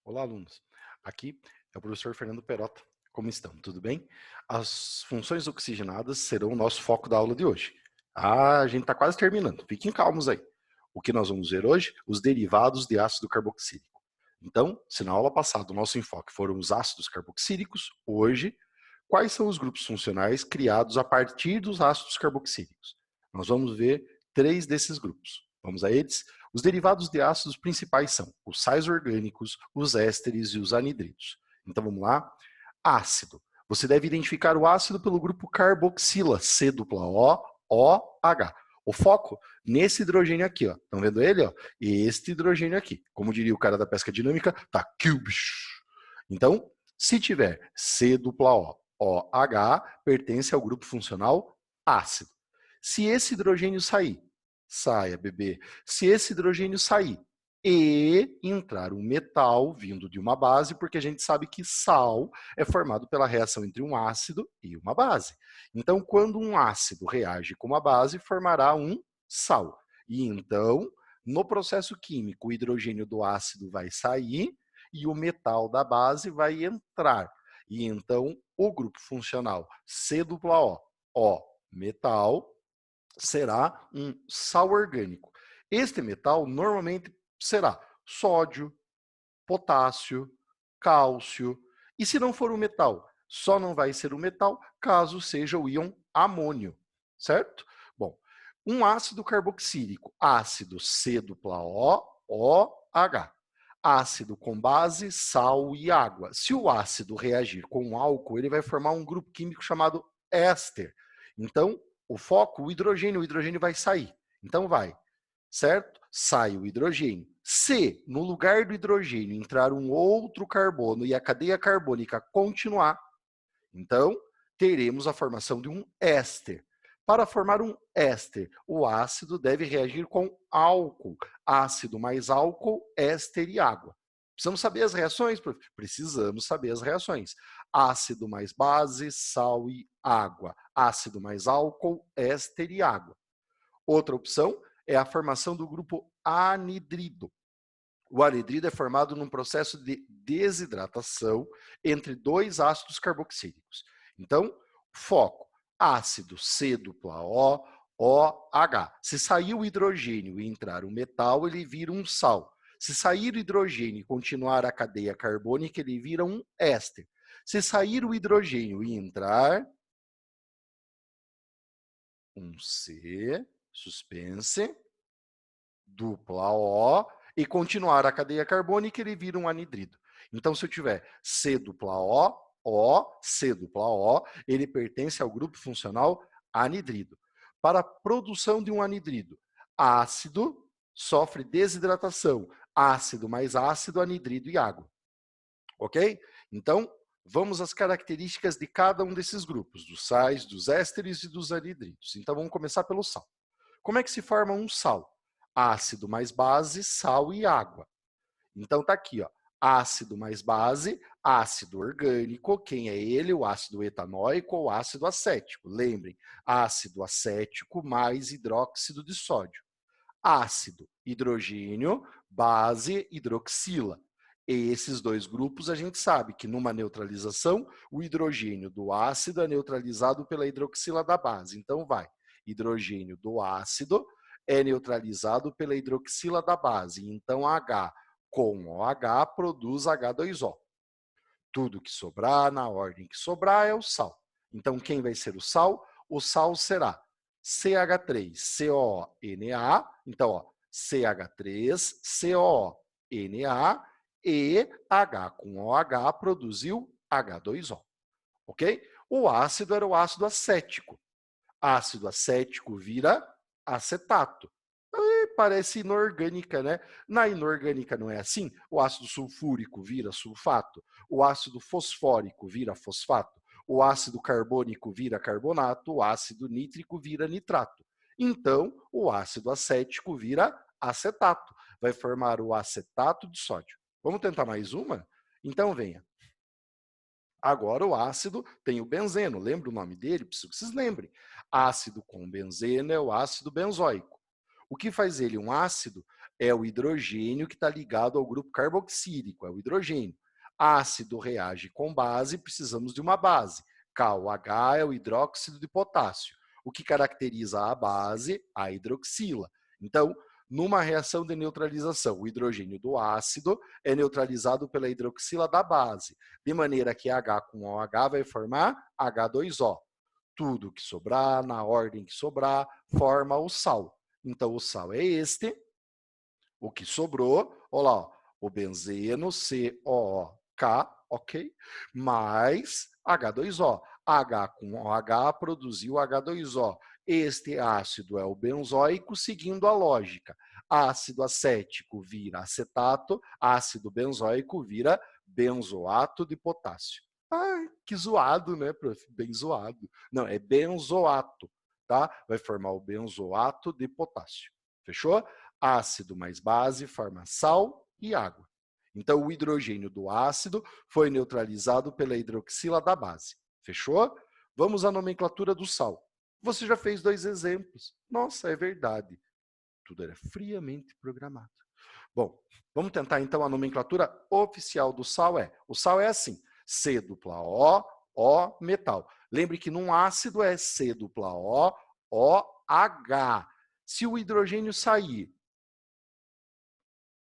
Olá, alunos. Aqui é o professor Fernando Perota. Como estão? Tudo bem? As funções oxigenadas serão o nosso foco da aula de hoje. A gente está quase terminando. Fiquem calmos aí. O que nós vamos ver hoje? Os derivados de ácido carboxílico. Então, se na aula passada o nosso enfoque foram os ácidos carboxílicos, hoje, quais são os grupos funcionais criados a partir dos ácidos carboxílicos? Nós vamos ver 3 desses grupos. Vamos a eles? Os derivados de ácidos principais são os sais orgânicos, os ésteres e os anidridos. Então vamos lá. Ácido. Você deve identificar o ácido pelo grupo carboxila, C-O-O-H. O foco nesse hidrogênio aqui, ó. Estão vendo ele, ó? Este hidrogênio aqui. Como diria o cara da pesca dinâmica, tá cubes. Então, se tiver C-O-O-H, pertence ao grupo funcional ácido. Se esse hidrogênio sair, saia, bebê. Se esse hidrogênio sair e entrar um metal vindo de uma base, porque a gente sabe que sal é formado pela reação entre um ácido e uma base. Então, quando um ácido reage com uma base, formará um sal. E então, no processo químico, o hidrogênio do ácido vai sair e o metal da base vai entrar. E então, o grupo funcional C-O-O, metal, será um sal orgânico. Este metal normalmente será sódio, potássio, cálcio. E se não for o metal, só não vai ser o metal caso seja o íon amônio, certo? Bom, um ácido carboxílico, ácido C-O-O-H. Ácido com base, sal e água. Se o ácido reagir com um álcool, ele vai formar um grupo químico chamado éster. Então, o foco, o hidrogênio vai sair. Então vai, certo? Sai o hidrogênio. Se no lugar do hidrogênio entrar um outro carbono e a cadeia carbônica continuar, então teremos a formação de um éster. Para formar um éster, o ácido deve reagir com álcool. Ácido mais álcool, éster e água. Precisamos saber as reações? Precisamos saber as reações. Ácido mais base, sal e água. Ácido mais álcool, éster e água. Outra opção é a formação do grupo anidrido. O anidrido é formado num processo de desidratação entre dois ácidos carboxílicos. Então, foco, ácido C-O-O-H. Se sair o hidrogênio e entrar o metal, ele vira um sal. Se sair o hidrogênio e continuar a cadeia carbônica, ele vira um éster. Se sair o hidrogênio e entrar um C, suspense, dupla O, e continuar a cadeia carbônica, ele vira um anidrido. Então, se eu tiver C dupla O, C dupla O, ele pertence ao grupo funcional anidrido. Para a produção de um anidrido, ácido sofre desidratação, ácido mais ácido, anidrido e água. Ok? Então, vamos às características de cada um desses grupos, dos sais, dos ésteres e dos anidridos. Então, vamos começar pelo sal. Como é que se forma um sal? Ácido mais base, sal e água. Então tá aqui, ó. Ácido mais base, ácido orgânico. Quem é ele? O ácido etanóico ou ácido acético. Lembrem, ácido acético mais hidróxido de sódio. Ácido, hidrogênio, base, hidroxila. E esses dois grupos, a gente sabe que numa neutralização, o hidrogênio do ácido é neutralizado pela hidroxila da base. Então vai, hidrogênio do ácido é neutralizado pela hidroxila da base. Então H com OH produz H2O. Tudo que sobrar, na ordem que sobrar, é o sal. Então quem vai ser o sal? O sal será CH3COONA. Então, ó, CH3COONA e H com OH produziu H2O. Ok? O ácido era o ácido acético. Ácido acético vira acetato. Parece inorgânica, né? Na inorgânica não é assim? O ácido sulfúrico vira sulfato, o ácido fosfórico vira fosfato, o ácido carbônico vira carbonato, o ácido nítrico vira nitrato. Então, o ácido acético vira acetato, vai formar o acetato de sódio. Vamos tentar mais uma? Então, venha. Agora o ácido tem o benzeno, lembra o nome dele? Preciso que vocês lembrem. Ácido com benzeno é o ácido benzoico. O que faz ele um ácido? É o hidrogênio que está ligado ao grupo carboxílico, é o hidrogênio. Ácido reage com base, precisamos de uma base. KOH é o hidróxido de potássio. O que caracteriza a base? A hidroxila. Então, numa reação de neutralização, o hidrogênio do ácido é neutralizado pela hidroxila da base, de maneira que H com OH vai formar H2O. Tudo que sobrar, na ordem que sobrar, forma o sal. Então, o sal é este. O que sobrou, olha lá, ó, o benzeno, COOK, ok? Mais H2O. H com OH produziu H2O. Este ácido é o benzoico, seguindo a lógica. Ácido acético vira acetato, ácido benzoico vira benzoato de potássio. Ai, que zoado, né, prof? Bem zoado. Não, é benzoato, tá? Vai formar o benzoato de potássio. Fechou? Ácido mais base forma sal e água. Então, o hidrogênio do ácido foi neutralizado pela hidroxila da base. Fechou? Vamos à nomenclatura do sal. Você já fez 2 exemplos. Nossa, é verdade. Tudo era friamente programado. Bom, vamos tentar então a nomenclatura oficial do sal o sal é assim, C dupla O, metal. Lembre que num ácido é C dupla OH. Se o hidrogênio sair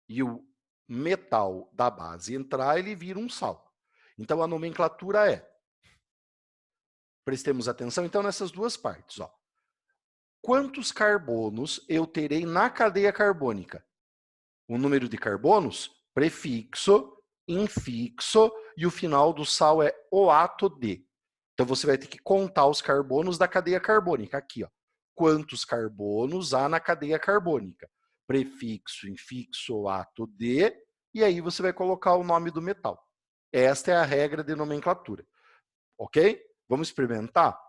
e o metal da base entrar, ele vira um sal. Então, a nomenclatura prestemos atenção então nessas duas partes. Ó. Quantos carbonos eu terei na cadeia carbônica? O número de carbonos, prefixo, infixo, e o final do sal é oato de. Então, você vai ter que contar os carbonos da cadeia carbônica. Aqui, ó. Quantos carbonos há na cadeia carbônica? Prefixo, infixo, oato de, e aí você vai colocar o nome do metal. Esta é a regra de nomenclatura. Ok? Vamos experimentar?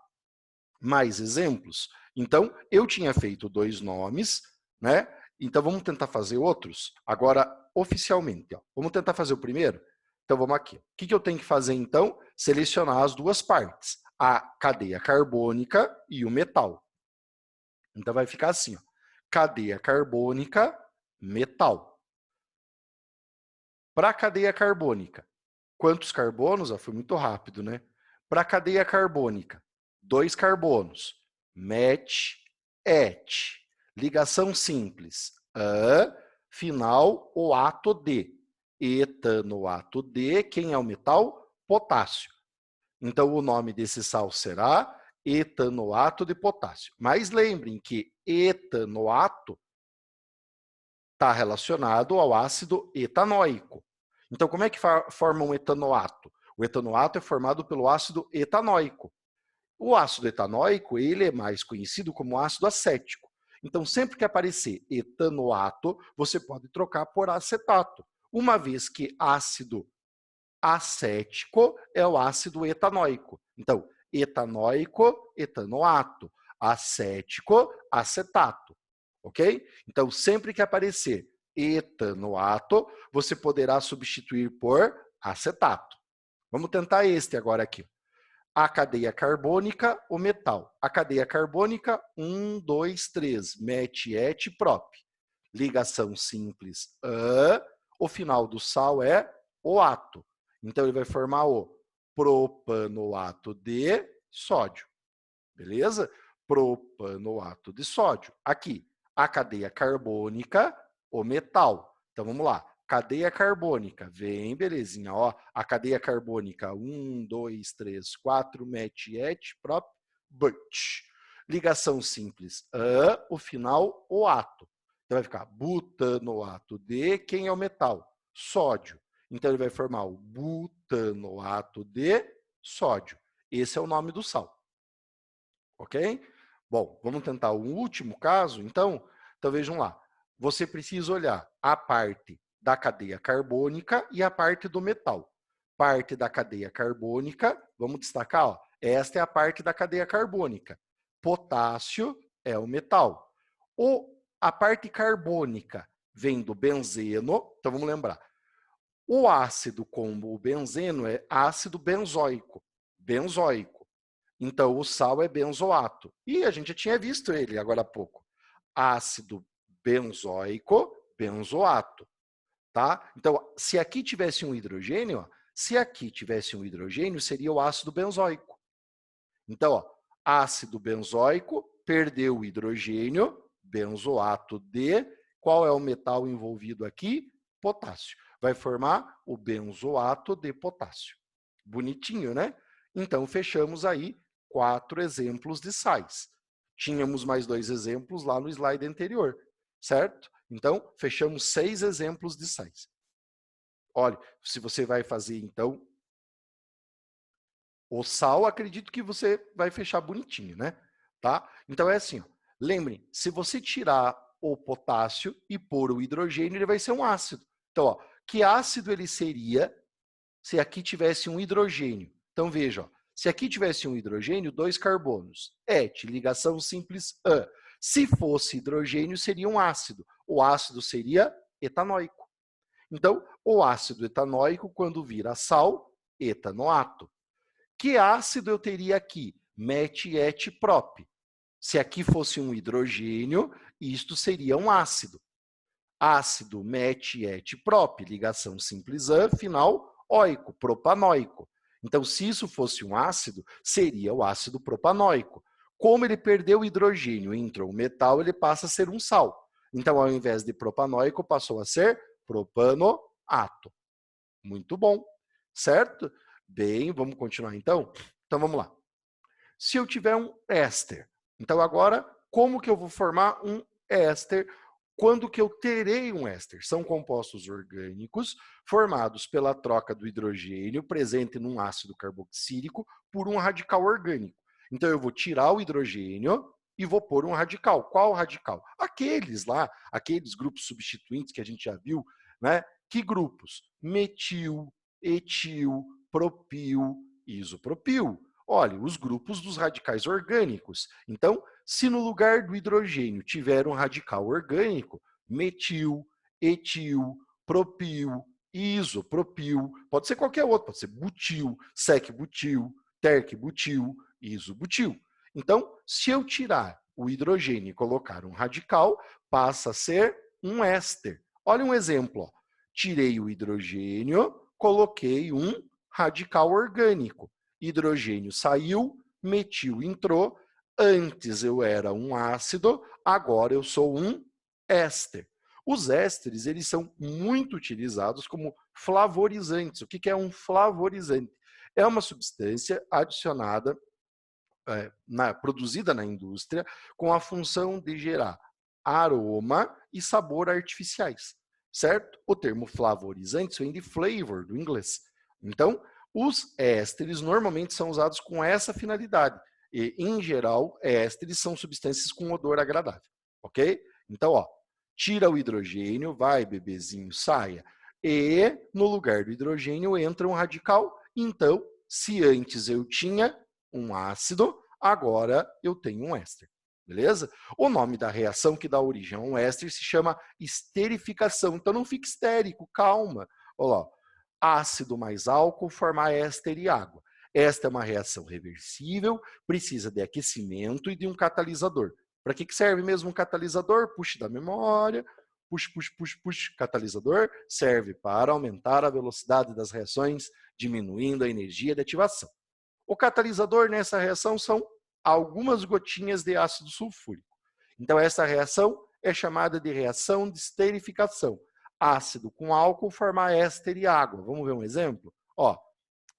Mais exemplos? Então, eu tinha feito 2 nomes, né? Então, vamos tentar fazer outros? Agora, oficialmente. Ó. Vamos tentar fazer o primeiro? Então, vamos aqui. O que eu tenho que fazer, então? Selecionar as duas partes. A cadeia carbônica e o metal. Então, vai ficar assim. Ó. Cadeia carbônica, metal. Para a cadeia carbônica, quantos carbonos? Ó, foi muito rápido, né? Para a cadeia carbônica, 2 carbonos. Met, et. Ligação simples. Final, o ato de. Etanoato de. Quem é o metal? Potássio. Então, o nome desse sal será etanoato de potássio. Mas lembrem que etanoato está relacionado ao ácido etanóico. Então, como é que forma um etanoato? O etanoato é formado pelo ácido etanóico. O ácido etanóico, ele é mais conhecido como ácido acético. Então, sempre que aparecer etanoato, você pode trocar por acetato, uma vez que ácido acético é o ácido etanóico. Então, etanóico, etanoato, acético, acetato. Ok? Então, sempre que aparecer etanoato, você poderá substituir por acetato. Vamos tentar este agora aqui. A cadeia carbônica, o metal. A cadeia carbônica, 1, 2, 3, met, et, prop. Ligação simples, o final do sal é oato. Então, ele vai formar o propanoato de sódio. Beleza? Propanoato de sódio. Aqui, a cadeia carbônica, o metal. Então, vamos lá. Cadeia carbônica, vem, belezinha, ó. A cadeia carbônica, 1, 2, 3, 4, met, et, prop, but. Ligação simples, o final, o ato. Então, vai ficar butanoato de, quem é o metal? Sódio. Então, ele vai formar o butanoato de sódio. Esse é o nome do sal. Ok? Bom, vamos tentar um último caso, então vejam lá. Você precisa olhar a parte da cadeia carbônica e a parte do metal. Parte da cadeia carbônica, vamos destacar, ó, esta é a parte da cadeia carbônica. Potássio é o metal. A parte carbônica vem do benzeno, então vamos lembrar. O ácido como o benzeno é ácido benzoico. Benzoico. Então, o sal é benzoato. E a gente já tinha visto ele agora há pouco. Ácido benzoico, benzoato, tá? Então, se aqui tivesse um hidrogênio, ó, se aqui tivesse um hidrogênio, seria o ácido benzoico. Então, ó, ácido benzoico, perdeu o hidrogênio, benzoato de, qual é o metal envolvido aqui? Potássio. Vai formar o benzoato de potássio. Bonitinho, né? Então, fechamos aí 4 exemplos de sais. Tínhamos mais 2 exemplos lá no slide anterior, certo? Então, fechamos 6 exemplos de sais. Olha, se você vai fazer, então, o sal, acredito que você vai fechar bonitinho, né? Tá? Então, é assim, ó. Lembrem, se você tirar o potássio e pôr o hidrogênio, ele vai ser um ácido. Então, ó, que ácido ele seria se aqui tivesse um hidrogênio? Então, veja, ó, se aqui tivesse um hidrogênio, 2 carbonos. Et, ligação simples an. Se fosse hidrogênio, seria um ácido. O ácido seria etanóico. Então, o ácido etanóico, quando vira sal, etanoato. Que ácido eu teria aqui? Met-et-prop. Se aqui fosse um hidrogênio, isto seria um ácido. Ácido met-et-prop, ligação simples an, final oico, propanóico. Então, se isso fosse um ácido, seria o ácido propanóico. Como ele perdeu o hidrogênio e entrou o metal, ele passa a ser um sal. Então, ao invés de propanóico, passou a ser propanoato. Muito bom, certo? Bem, vamos continuar então? Então, vamos lá. Se eu tiver um éster, então agora, como que eu vou formar um éster? Quando que eu terei um éster? São compostos orgânicos formados pela troca do hidrogênio presente num ácido carboxílico por um radical orgânico. Então, eu vou tirar o hidrogênio e vou pôr um radical. Qual radical? Aqueles lá, aqueles grupos substituintes que a gente já viu, né? Que grupos? Metil, etil, propil, isopropil. Olha, os grupos dos radicais orgânicos. Então, se no lugar do hidrogênio tiver um radical orgânico, metil, etil, propil, isopropil, pode ser qualquer outro, pode ser butil, sec-butil, terc-butil, isobutil. Então, se eu tirar o hidrogênio e colocar um radical, passa a ser um éster. Olha um exemplo. Ó. Tirei o hidrogênio, coloquei um radical orgânico. Hidrogênio saiu, metil entrou. Antes eu era um ácido, agora eu sou um éster. Os ésteres, eles são muito utilizados como flavorizantes. O que é um flavorizante? É uma substância adicionada, produzida na indústria, com a função de gerar aroma e sabor artificiais, certo? O termo flavorizante vem de flavor, do inglês. Então, os ésteres normalmente são usados com essa finalidade. E, em geral, ésteres são substâncias com odor agradável, ok? Então, ó, tira o hidrogênio, vai, bebezinho, saia. E, no lugar do hidrogênio, entra um radical. Então, se antes eu tinha um ácido, agora eu tenho um éster. Beleza? O nome da reação que dá origem a um éster se chama esterificação. Então não fique histérico, calma. Olha lá, ácido mais álcool forma éster e água. Esta é uma reação reversível, precisa de aquecimento e de um catalisador. Para que serve mesmo um catalisador? Puxe da memória, puxe. Catalisador serve para aumentar a velocidade das reações, diminuindo a energia de ativação. O catalisador nessa reação são algumas gotinhas de ácido sulfúrico. Então, essa reação é chamada de reação de esterificação. Ácido com álcool forma éster e água. Vamos ver um exemplo? Ó,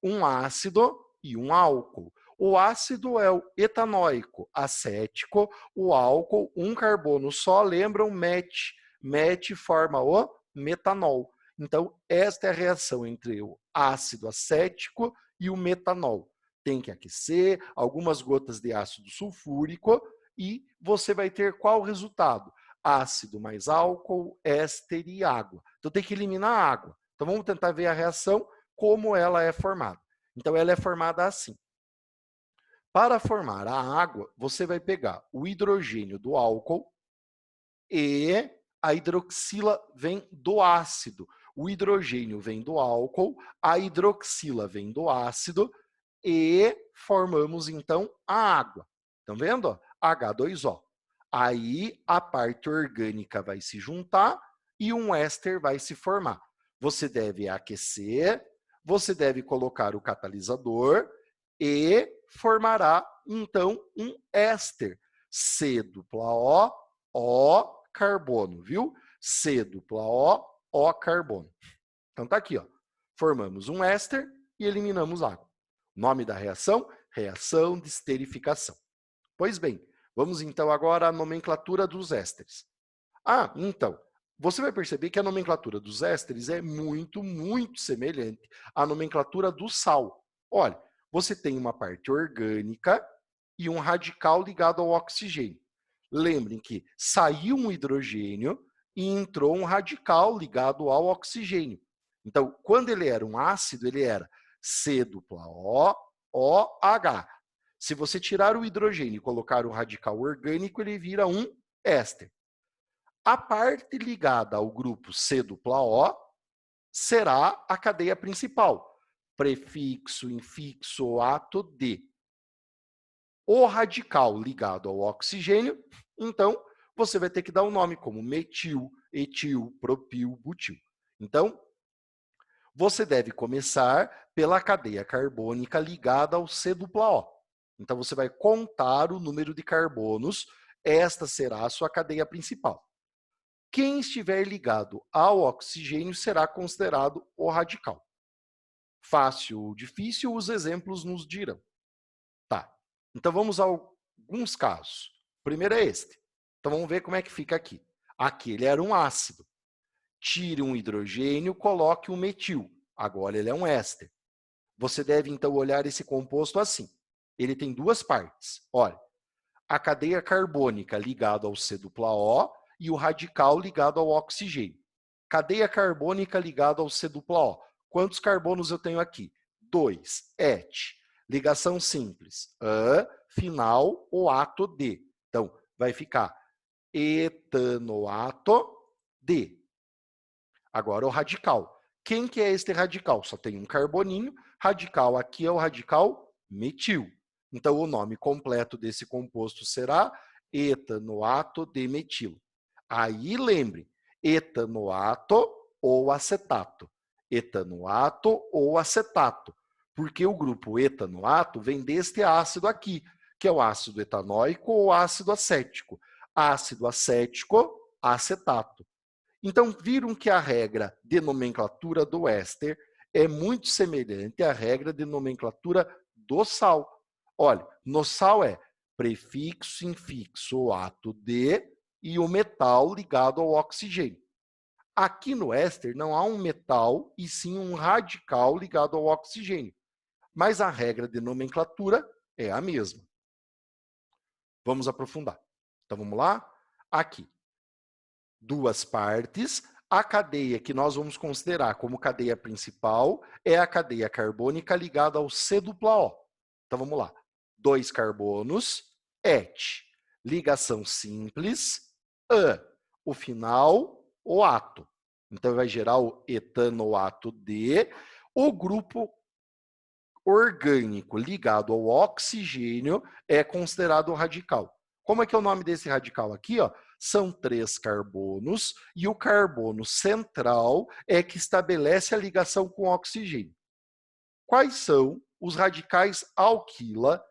um ácido e um álcool. O ácido é o etanóico, acético. O álcool, um carbono só, lembram met. Met forma o metanol. Então, esta é a reação entre o ácido acético e o metanol. Tem que aquecer, algumas gotas de ácido sulfúrico e você vai ter qual resultado? Ácido mais álcool, éster e água. Então tem que eliminar a água. Então vamos tentar ver a reação, como ela é formada. Então ela é formada assim. Para formar a água, você vai pegar o hidrogênio do álcool e a hidroxila vem do ácido. O hidrogênio vem do álcool, a hidroxila vem do ácido, e formamos, então, a água. Estão vendo? H2O. Aí, a parte orgânica vai se juntar e um éster vai se formar. Você deve aquecer, você deve colocar o catalisador e formará, então, um éster. C dupla O carbono, viu? C dupla O carbono. Então tá aqui, ó. Formamos um éster e eliminamos água. Nome da reação? Reação de esterificação. Pois bem, vamos então agora à nomenclatura dos ésteres. Então, você vai perceber que a nomenclatura dos ésteres é muito semelhante à nomenclatura do sal. Olha, você tem uma parte orgânica e um radical ligado ao oxigênio. Lembrem que saiu um hidrogênio e entrou um radical ligado ao oxigênio. Então, quando ele era um ácido, ele era C dupla OH. Se você tirar o hidrogênio e colocar o radical orgânico, ele vira um éster. A parte ligada ao grupo C dupla O será a cadeia principal, prefixo, infixo, ato, D. O radical ligado ao oxigênio, então, você vai ter que dar um nome como metil, etil, propil, butil. Então, você deve começar pela cadeia carbônica ligada ao C dupla O. Então, você vai contar o número de carbonos, esta será a sua cadeia principal. Quem estiver ligado ao oxigênio será considerado o radical. Fácil ou difícil, os exemplos nos dirão. Tá, então vamos a alguns casos. O primeiro é este. Então vamos ver como é que fica aqui. Aqui ele era um ácido. Tire um hidrogênio, coloque um metil. Agora ele é um éster. Você deve então olhar esse composto assim. Ele tem duas partes. Olha, a cadeia carbônica ligada ao C dupla O e o radical ligado ao oxigênio. Cadeia carbônica ligada ao C dupla O. Quantos carbonos eu tenho aqui? 2. Et. Ligação simples. Final, o ato D. Então, vai ficar etanoato D. Agora, o radical. Quem que é este radical? Só tem um carboninho. Radical aqui é o radical metil. Então, o nome completo desse composto será etanoato de metilo. Aí, lembre, etanoato ou acetato. Etanoato ou acetato. Porque o grupo etanoato vem deste ácido aqui, que é o ácido etanóico ou ácido acético. Ácido acético, acetato. Então, viram que a regra de nomenclatura do éster é muito semelhante à regra de nomenclatura do sal. Olha, no sal é prefixo, infixo, ato de e o metal ligado ao oxigênio. Aqui no éster não há um metal e sim um radical ligado ao oxigênio. Mas a regra de nomenclatura é a mesma. Vamos aprofundar. Então, vamos lá? Aqui. Duas partes. A cadeia que nós vamos considerar como cadeia principal é a cadeia carbônica ligada ao C dupla O. Então, vamos lá. 2 carbonos, et. Ligação simples, o final, o ato. Então, vai gerar o etanoato D. O grupo orgânico ligado ao oxigênio é considerado o radical. Como é que é o nome desse radical aqui? Ó? São 3 carbonos e o carbono central é que estabelece a ligação com o oxigênio. Quais são os radicais alquila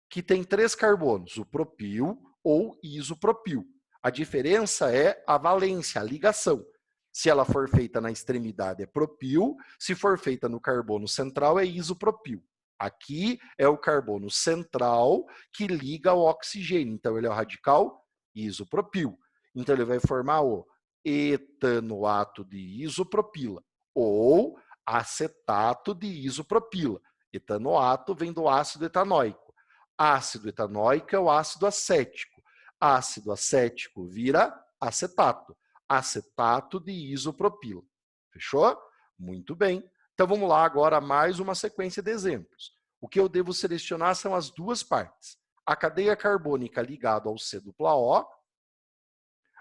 que tem 3 carbonos? O propil ou isopropil. A diferença é a valência, a ligação. Se ela for feita na extremidade é propil, se for feita no carbono central é isopropil. Aqui é o carbono central que liga ao oxigênio, então ele é o radical isopropil. Então ele vai formar o etanoato de isopropila ou acetato de isopropila. Etanoato vem do ácido etanóico. Ácido etanóico é o ácido acético. Ácido acético vira acetato. Acetato de isopropila. Fechou? Muito bem. Então vamos lá agora mais uma sequência de exemplos. O que eu devo selecionar são as duas partes. A cadeia carbônica ligada ao C dupla O,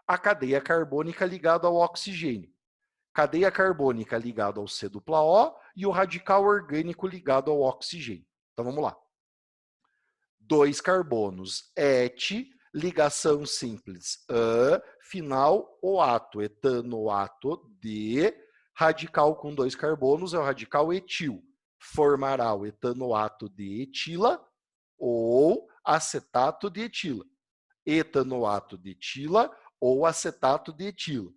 a cadeia carbônica ligada ao oxigênio. Cadeia carbônica ligada ao C dupla O e o radical orgânico ligado ao oxigênio. Então vamos lá. 2 carbonos, et, ligação simples, final o ato, etanoato de, radical com 2 carbonos é o radical etil, formará o etanoato de etila ou acetato de etila, etanoato de etila ou acetato de etila.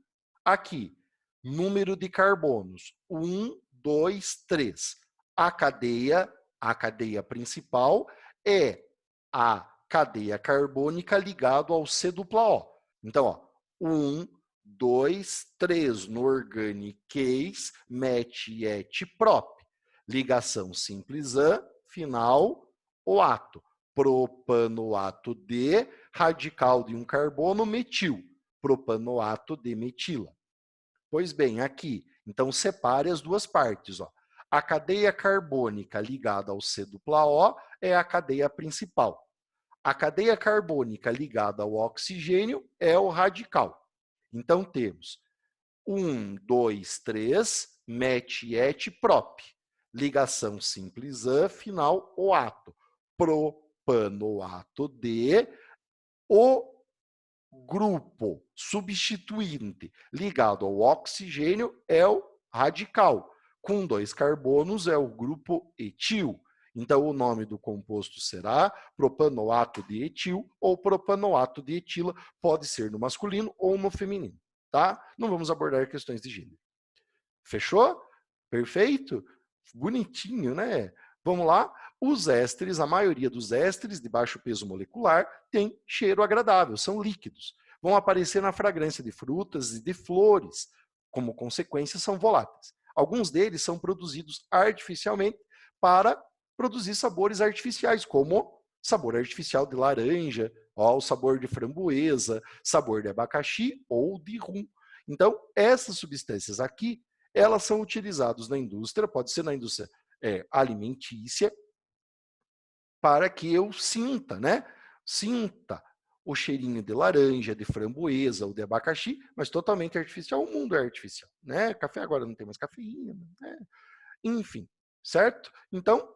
Aqui, número de carbonos, 1, 2, 3. A cadeia principal é a cadeia carbônica ligado ao C dupla O. Então, ó, 1, 2, 3 no organiquez, met, et, prop. Ligação simples final, o ato. Propanoato de, radical de um carbono, metil. Propanoato de metila. Pois bem, aqui, então separe as duas partes. Ó. A cadeia carbônica ligada ao C dupla O é a cadeia principal. A cadeia carbônica ligada ao oxigênio é o radical. Então, temos 1, 2, 3, met, et, prop. Ligação simples final, o ato. Propanoato de, o grupo substituinte ligado ao oxigênio é o radical. Com 2 carbonos é o grupo etil. Então, o nome do composto será propanoato de etil ou propanoato de etila. Pode ser no masculino ou no feminino, tá? Não vamos abordar questões de gênero. Fechou? Perfeito? Bonitinho, né? Vamos lá. Os ésteres, a maioria dos ésteres de baixo peso molecular tem cheiro agradável, são líquidos. Vão aparecer na fragrância de frutas e de flores. Como consequência, são voláteis. Alguns deles são produzidos artificialmente para produzir sabores artificiais, como sabor artificial de laranja, ó, o sabor de framboesa, sabor de abacaxi ou de rum. Então, essas substâncias aqui, elas são utilizadas na indústria, pode ser na indústria alimentícia, para que eu sinta, né? Sinta o cheirinho de laranja, de framboesa ou de abacaxi, mas totalmente artificial. O mundo é artificial, né? Café agora não tem mais cafeína, né? Enfim, certo? Então,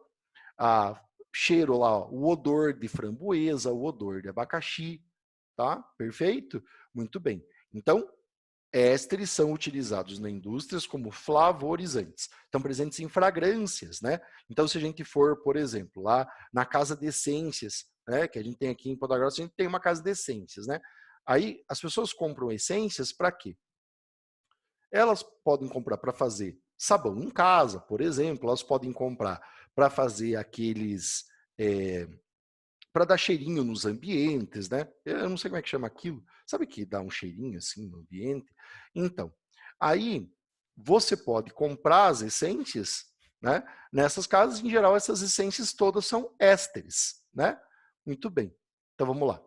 cheiro lá, ó, o odor de framboesa, o odor de abacaxi, tá? Perfeito? Muito bem. Então, ésteres são utilizados na indústria como flavorizantes. Estão presentes em fragrâncias, né? Então, se a gente for, por exemplo, lá na casa de essências, né, que a gente tem aqui em Ponta Grossa, a gente tem uma casa de essências, né? Aí as pessoas compram essências para quê? Elas podem comprar para fazer sabão em casa, por exemplo, elas podem comprar para fazer aqueles para dar cheirinho nos ambientes, né? Eu não sei como é que chama aquilo. Sabe que dá um cheirinho assim no ambiente? Então, aí você pode comprar as essências, né? Nessas casas, em geral, essas essências todas são ésteres, né? Muito bem. Então vamos lá.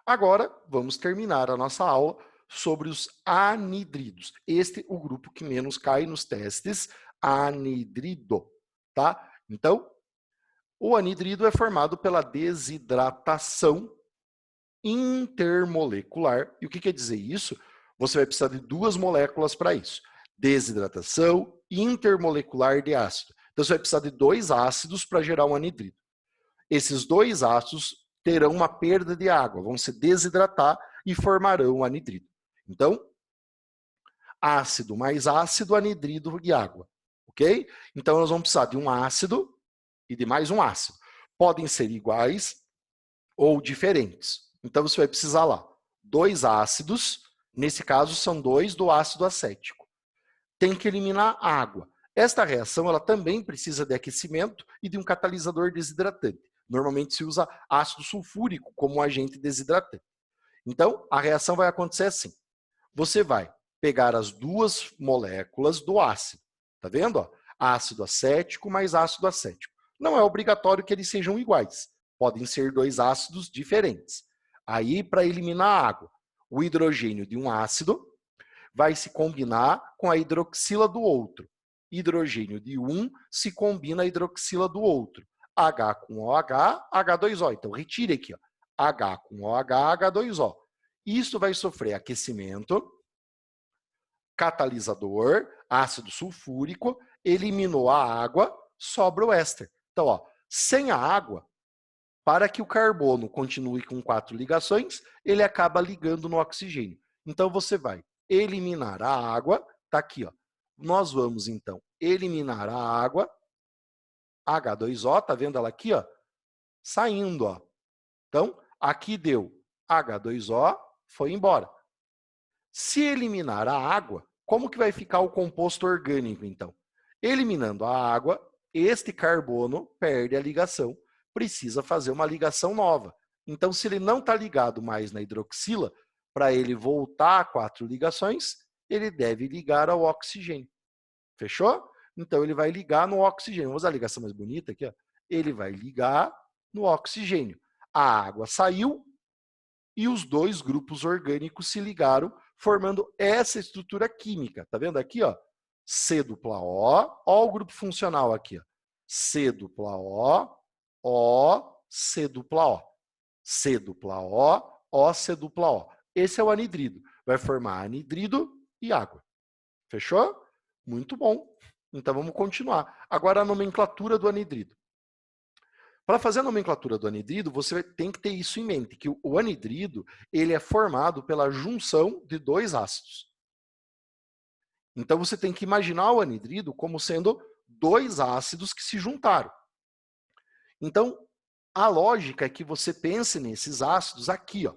Agora, vamos terminar a nossa aula sobre os anidridos. Este é o grupo que menos cai nos testes, anidrido, tá? Então, o anidrido é formado pela desidratação intermolecular. E o que quer dizer isso? Você vai precisar de 2 moléculas para isso. Desidratação intermolecular de ácido. Então, você vai precisar de 2 ácidos para gerar um anidrido. Esses 2 ácidos terão uma perda de água, vão se desidratar e formarão um anidrido. Então, ácido mais ácido, anidrido e água. Ok? Então, nós vamos precisar de um ácido e de mais um ácido. Podem ser iguais ou diferentes. Então, você vai precisar lá 2 ácidos, nesse caso são 2 do ácido acético. Tem que eliminar a água. Esta reação ela também precisa de aquecimento e de um catalisador desidratante. Normalmente se usa ácido sulfúrico como agente desidratante. Então, a reação vai acontecer assim. Você vai pegar as 2 moléculas do ácido. Tá vendo? Ó? Ácido acético mais ácido acético. Não é obrigatório que eles sejam iguais. Podem ser 2 ácidos diferentes. Aí, para eliminar a água, o hidrogênio de um ácido vai se combinar com a hidroxila do outro. Hidrogênio de um se combina a hidroxila do outro. H com OH, H2O. Então, retire aqui. Ó. H com OH, H2O. Isso vai sofrer aquecimento, catalisador, ácido sulfúrico, eliminou a água, sobra o éster. Então, ó, sem a água, Para que o carbono continue com 4 ligações, ele acaba ligando no oxigênio. Então, você vai eliminar a água, tá aqui, ó. Nós vamos, então, eliminar a água, H2O, tá vendo ela aqui, ó? Saindo, ó. Então, aqui deu H2O, foi embora. Se eliminar a água, como que vai ficar o composto orgânico, então? Eliminando a água, este carbono perde a ligação, precisa fazer uma ligação nova. Então, se ele não está ligado mais na hidroxila, para ele voltar a 4 ligações, ele deve ligar ao oxigênio. Fechou? Então, ele vai ligar no oxigênio. Vamos usar a ligação mais bonita aqui. Ó. Ele vai ligar no oxigênio. A água saiu e os dois grupos orgânicos se ligaram, formando essa estrutura química. Tá vendo aqui, ó? C dupla O, ó o grupo funcional aqui, ó. C dupla O, C dupla O. C dupla O, C dupla O. Esse é o anidrido. Vai formar anidrido e água. Fechou? Muito bom. Então vamos continuar. Agora a nomenclatura do anidrido. Para fazer a nomenclatura do anidrido, você tem que ter isso em mente, que o anidrido ele é formado pela junção de 2 ácidos. Então você tem que imaginar o anidrido como sendo 2 ácidos que se juntaram. Então, a lógica é que você pense nesses ácidos aqui, ó,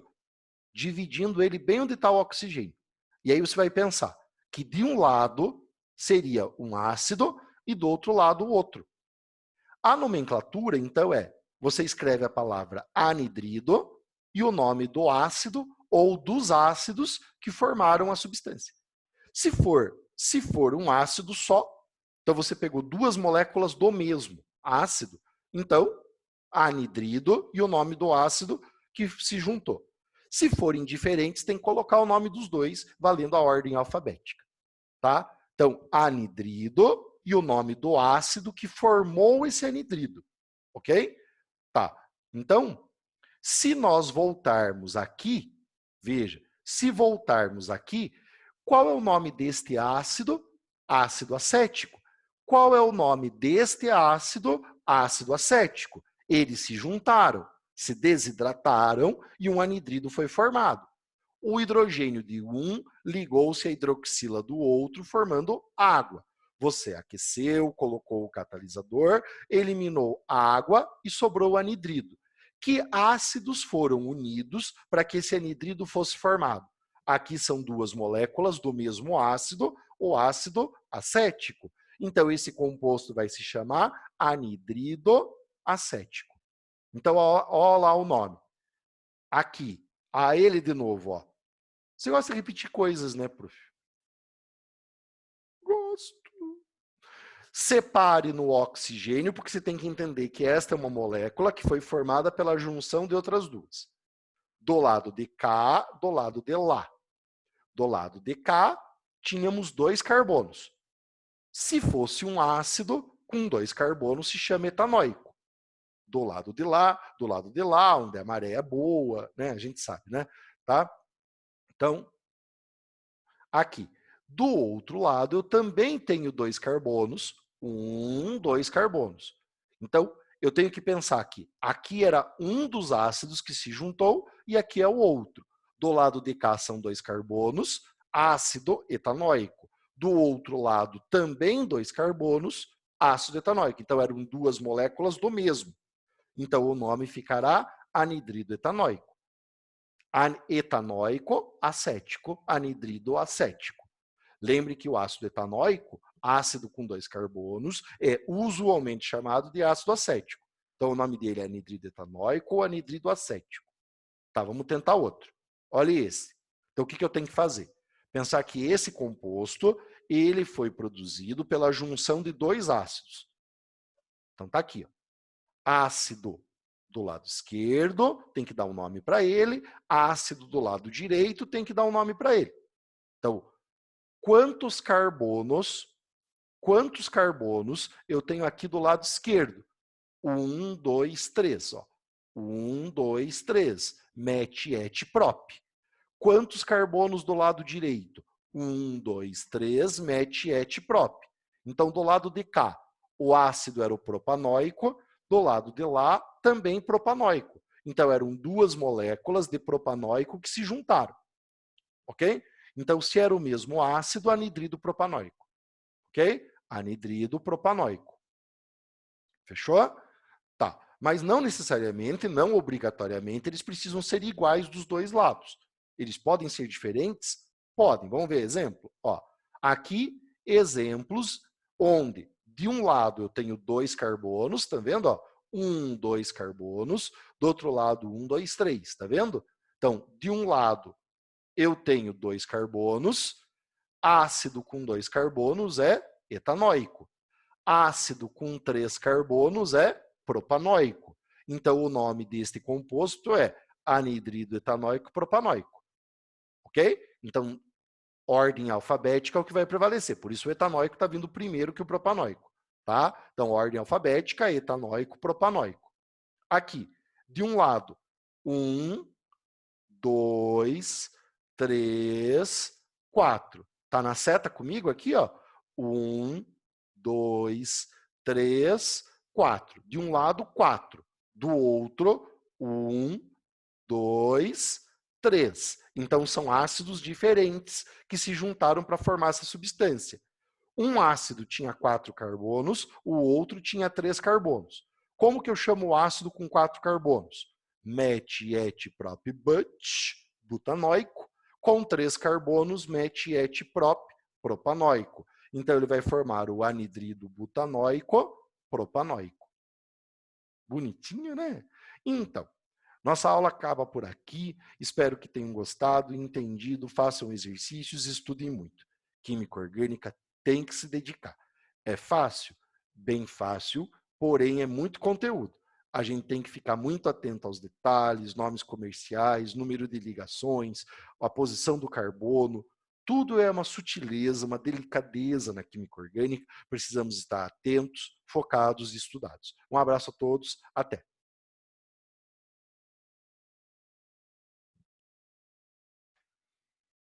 dividindo ele bem onde está o oxigênio. E aí você vai pensar que de um lado seria um ácido e do outro lado o outro. A nomenclatura, então, você escreve a palavra anidrido e o nome do ácido ou dos ácidos que formaram a substância. Se for um ácido só, então você pegou 2 moléculas do mesmo ácido, então, anidrido e o nome do ácido que se juntou. Se forem diferentes, tem que colocar o nome dos dois, valendo a ordem alfabética. Tá? Então, anidrido e o nome do ácido que formou esse anidrido. Ok? Tá. Então, se nós voltarmos aqui, veja, se voltarmos aqui, qual é o nome deste ácido? Ácido acético. Qual é o nome deste ácido? Ácido acético. Eles se juntaram, se desidrataram e um anidrido foi formado. O hidrogênio de um ligou-se à hidroxila do outro, formando água. Você aqueceu, colocou o catalisador, eliminou a água e sobrou o anidrido. Que ácidos foram unidos para que esse anidrido fosse formado? Aqui são 2 moléculas do mesmo ácido, o ácido acético. Então, esse composto vai se chamar anidrido acético. Então, ó lá o nome. Aqui, a ele de novo, ó. Você gosta de repetir coisas, né, prof? Gosto. Separe no oxigênio, porque você tem que entender que esta é uma molécula que foi formada pela junção de outras 2. Do lado de cá, do lado de lá. Do lado de cá, tínhamos 2 carbonos. Se fosse um ácido, com 2 carbonos, se chama etanóico. Do lado de lá, onde a maré é boa, né? A gente sabe, né? Tá? Então, aqui. Do outro lado, eu também tenho 2 carbonos, 2 carbonos. Então, eu tenho que pensar que aqui era um dos ácidos que se juntou e aqui é o outro. Do lado de cá são 2 carbonos, ácido etanóico. Do outro lado, também 2 carbonos, ácido etanóico. Então, eram 2 moléculas do mesmo. Então, o nome ficará anidrido etanóico. Etanóico acético, anidrido acético. Lembre que o ácido etanóico, ácido com 2 carbonos, é usualmente chamado de ácido acético. Então, o nome dele é anidrido etanóico ou anidrido acético. Tá, vamos tentar outro. Olha esse. Então, o que eu tenho que fazer? Pensar que esse composto, ele foi produzido pela junção de 2 ácidos. Então, tá aqui. Ó. Ácido do lado esquerdo, tem que dar um nome para ele. Ácido do lado direito, tem que dar um nome para ele. Então, quantos carbonos eu tenho aqui do lado esquerdo? 1, 2, 3. 1, 2, 3. Met, et, prop. Quantos carbonos do lado direito? 1, 2, 3. Met, et, prop. Então, do lado de cá, o ácido era o propanóico, do lado de lá também propanóico. Então, eram duas moléculas de propanóico que se juntaram, ok? Então, se era o mesmo ácido, anidrido propanóico, ok? Anidrido propanóico. Fechou? Tá. Mas não necessariamente, não obrigatoriamente, eles precisam ser iguais dos dois lados. Eles podem ser diferentes? Podem. Vamos ver exemplo? Ó, aqui, exemplos onde, de um lado, eu tenho 2 carbonos, tá vendo? Ó, 1, 2 carbonos, do outro lado, 1, 2, 3, tá vendo? Então, de um lado, eu tenho 2 carbonos, ácido com 2 carbonos é etanóico. Ácido com 3 carbonos é propanóico. Então, o nome deste composto é anidrido etanóico propanóico. Ok? Então, ordem alfabética é o que vai prevalecer. Por isso, o etanóico está vindo primeiro que o propanóico. Tá? Então, ordem alfabética, etanóico, propanóico. Aqui, de um lado, 1, 2, 3, 4. Tá na seta comigo aqui, ó? 1, 2, 3, 4. De um lado, 4. Do outro, 1, 2, 3. Então, são ácidos diferentes que se juntaram para formar essa substância. Um ácido tinha 4 carbonos, o outro tinha 3 carbonos. Como que eu chamo o ácido com 4 carbonos? Met, et, prop, but, butanóico. Com 3 carbonos, met, et, prop, propanóico. Então, ele vai formar o anidrido butanóico propanóico. Bonitinho, né? Então, nossa aula acaba por aqui. Espero que tenham gostado, entendido, façam exercícios e estudem muito. Química orgânica tem que se dedicar. É fácil? Bem fácil, porém é muito conteúdo. A gente tem que ficar muito atento aos detalhes, nomes comerciais, número de ligações, a posição do carbono. Tudo é uma sutileza, uma delicadeza na química orgânica. Precisamos estar atentos, focados e estudados. Um abraço a todos, até!